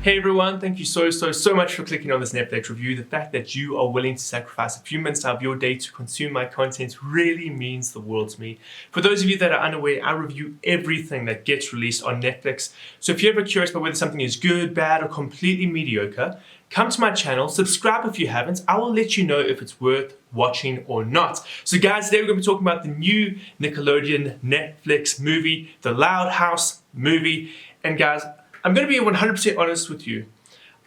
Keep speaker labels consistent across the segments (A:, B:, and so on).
A: Hey everyone, thank you so much for clicking on this Netflix review. The fact that you are willing to sacrifice a few minutes out of your day to consume my content really means the world to me. For those of you that are unaware, I review everything that gets released on Netflix. So if you're ever curious about whether something is good, bad, or completely mediocre, come to my channel, subscribe if you haven't. I will let you know if it's worth watching or not. So guys, today we're going to be talking about the new Nickelodeon Netflix movie, The Loud House movie. And guys, I'm going to be 100% honest with you.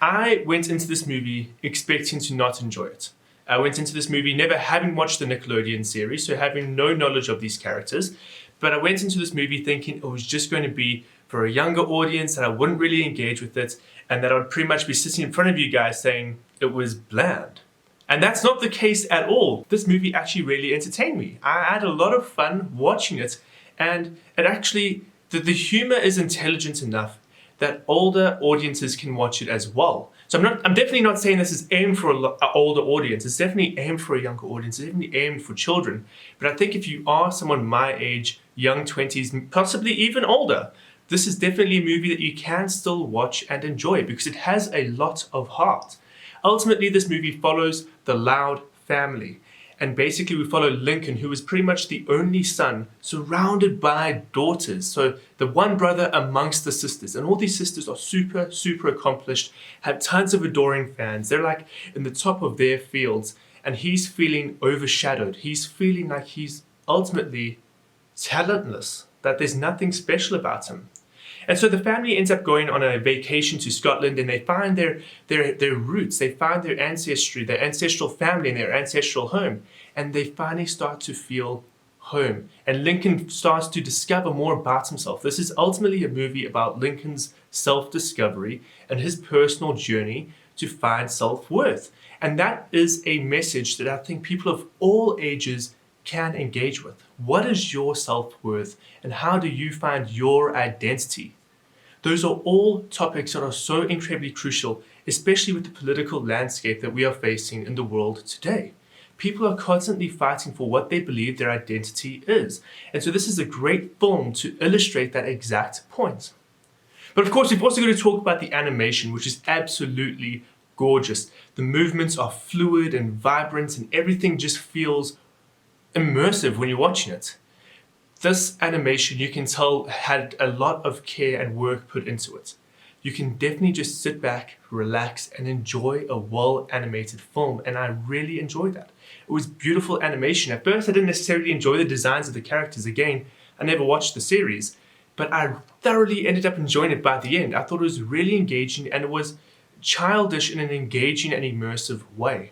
A: I went into this movie expecting to not enjoy it. I went into this movie never having watched the Nickelodeon series, so having no knowledge of these characters. But I went into this movie thinking it was just going to be for a younger audience, that I wouldn't really engage with it, and that I would pretty much be sitting in front of you guys saying it was bland. And that's not the case at all. This movie actually really entertained me. I had a lot of fun watching it, and it actually, the humor is intelligent enough that older audiences can watch it as well. So I'm definitely not saying this is aimed for an older audience. It's definitely aimed for a younger audience. It's definitely aimed for children. But I think if you are someone my age, young 20s, possibly even older, this is definitely a movie that you can still watch and enjoy because it has a lot of heart. Ultimately, this movie follows the Loud family. And basically we follow Lincoln, who is pretty much the only son surrounded by daughters. So the one brother amongst the sisters. And all these sisters are super accomplished, have tons of adoring fans. They're like in the top of their fields. And he's feeling overshadowed. He's feeling like he's ultimately talentless, that there's nothing special about him. And so the family ends up going on a vacation to Scotland, and they find their roots, they find their ancestry, their ancestral family and their ancestral home. And they finally start to feel home. And Lincoln starts to discover more about himself. This is ultimately a movie about Lincoln's self-discovery and his personal journey to find self-worth. And that is a message that I think people of all ages can engage with. What is your self-worth, and how do you find your identity? Those are all topics that are so incredibly crucial, especially with the political landscape that we are facing in the world today. People are constantly fighting for what they believe their identity is. And so this is a great film to illustrate that exact point. But of course, we've also got to talk about the animation, which is absolutely gorgeous. The movements are fluid and vibrant, and everything just feels immersive when you're watching it. This animation, you can tell, had a lot of care and work put into it. You can definitely just sit back, relax, and enjoy a well-animated film, and I really enjoyed that. It was beautiful animation. At first, I didn't necessarily enjoy the designs of the characters. Again, I never watched the series, but I thoroughly ended up enjoying it by the end. I thought it was really engaging, and it was childish in an engaging and immersive way.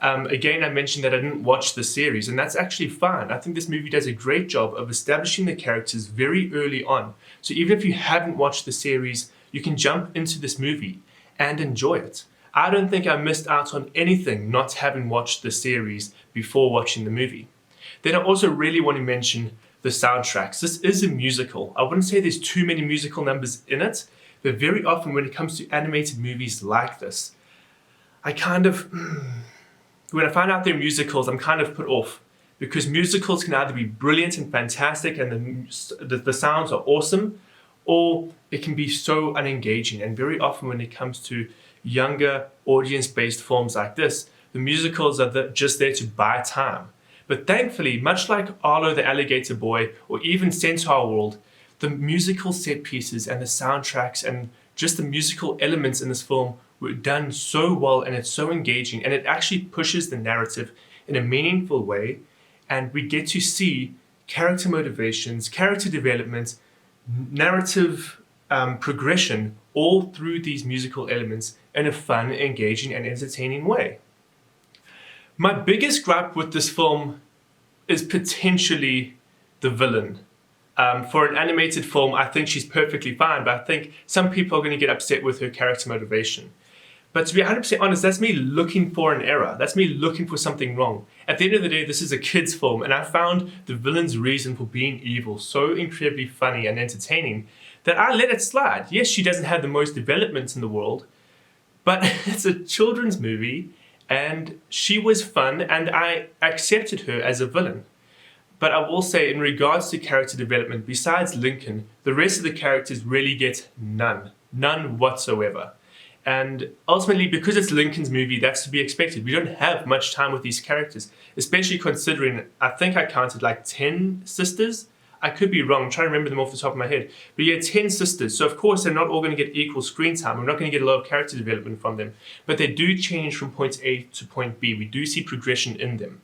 A: Again, I mentioned that I didn't watch the series, and that's actually fine. I think this movie does a great job of establishing the characters very early on. So even if you haven't watched the series, you can jump into this movie and enjoy it. I don't think I missed out on anything not having watched the series before watching the movie. Then I also really want to mention the soundtracks. This is a musical. I wouldn't say there's too many musical numbers in it, but very often when it comes to animated movies like this, when I find out they're musicals, I'm kind of put off, because musicals can either be brilliant and fantastic and the sounds are awesome, or it can be so unengaging. And very often when it comes to younger audience-based films like this, the musicals are just there to buy time. But thankfully, much like Arlo the Alligator Boy or even Centaur World, the musical set pieces and the soundtracks and just the musical elements in this film were done so well, and it's so engaging, and it actually pushes the narrative in a meaningful way, and we get to see character motivations, character development, narrative progression all through these musical elements in a fun, engaging, and entertaining way. My biggest gripe with this film is potentially the villain. For an animated film, I think she's perfectly fine, but I think some people are going to get upset with her character motivation. But to be 100% honest, that's me looking for an error. That's me looking for something wrong. At the end of the day, this is a kid's film, and I found the villain's reason for being evil so incredibly funny and entertaining that I let it slide. Yes, she doesn't have the most development in the world, but it's a children's movie, and she was fun, and I accepted her as a villain. But I will say, in regards to character development, besides Lincoln, the rest of the characters really get none whatsoever. And ultimately, because it's Lincoln's movie, that's to be expected. We don't have much time with these characters, especially considering, I think I counted like 10 sisters. I could be wrong, I'm trying to remember them off the top of my head. But yeah, 10 sisters. So of course, they're not all going to get equal screen time. We're not going to get a lot of character development from them. But they do change from point A to point B. We do see progression in them.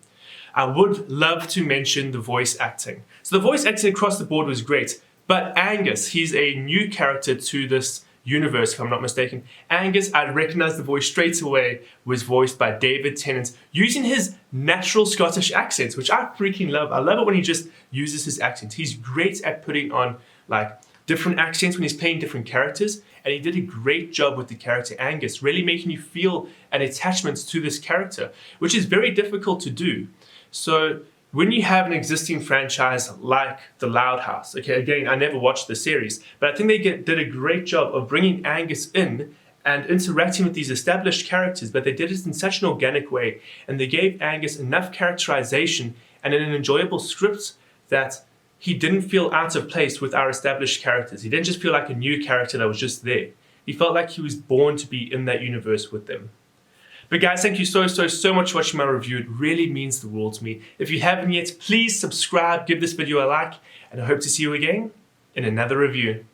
A: I would love to mention the voice acting. So the voice acting across the board was great. But Angus, he's a new character to this universe, if I'm not mistaken. Angus, I recognized the voice straight away, was voiced by David Tennant, using his natural Scottish accent, which I freaking love. I love it when he just uses his accent. He's great at putting on like different accents when he's playing different characters, and he did a great job with the character Angus, really making you feel an attachment to this character, which is very difficult to do. So when you have an existing franchise like The Loud House, okay, again, I never watched the series, but I think they did a great job of bringing Angus in and interacting with these established characters, but they did it in such an organic way, and they gave Angus enough characterization and an enjoyable script that he didn't feel out of place with our established characters. He didn't just feel like a new character that was just there. He felt like he was born to be in that universe with them. But guys, thank you so much for watching my review. It really means the world to me. If you haven't yet, please subscribe, give this video a like, and I hope to see you again in another review.